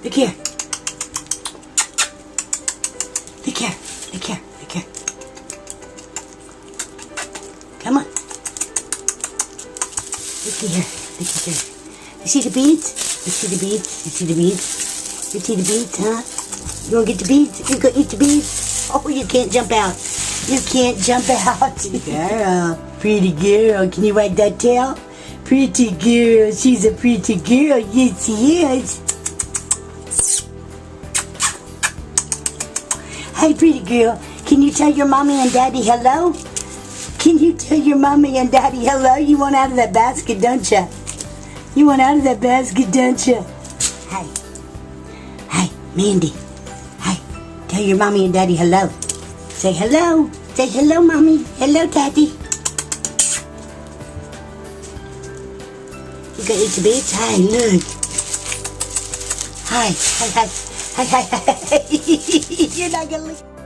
Look here. Look here. Look here. Look here. Come on. Look here. Look here. You see the beads? You see the beads? You see the beads? You see the beads, huh? You want to get the beads? You gonna eat the beads? Oh, you can't jump out. You can't jump out. Girl. Pretty girl. Can you wag that tail? Pretty girl. She's a pretty girl. Yes, she is. Hey, pretty girl. Can you tell your mommy and daddy hello? Can you tell your mommy and daddy hello? You want out of that basket, don't you? You want out of that basket, don't you? Hey. Hey, Mandie. Hey, tell your mommy and daddy hello. Say hello. Say hello, mommy. Hello, daddy. You gonna eat the beets? Hi, look. Hi. Hi. Hi. Hi. Hi. You're not gonna leave.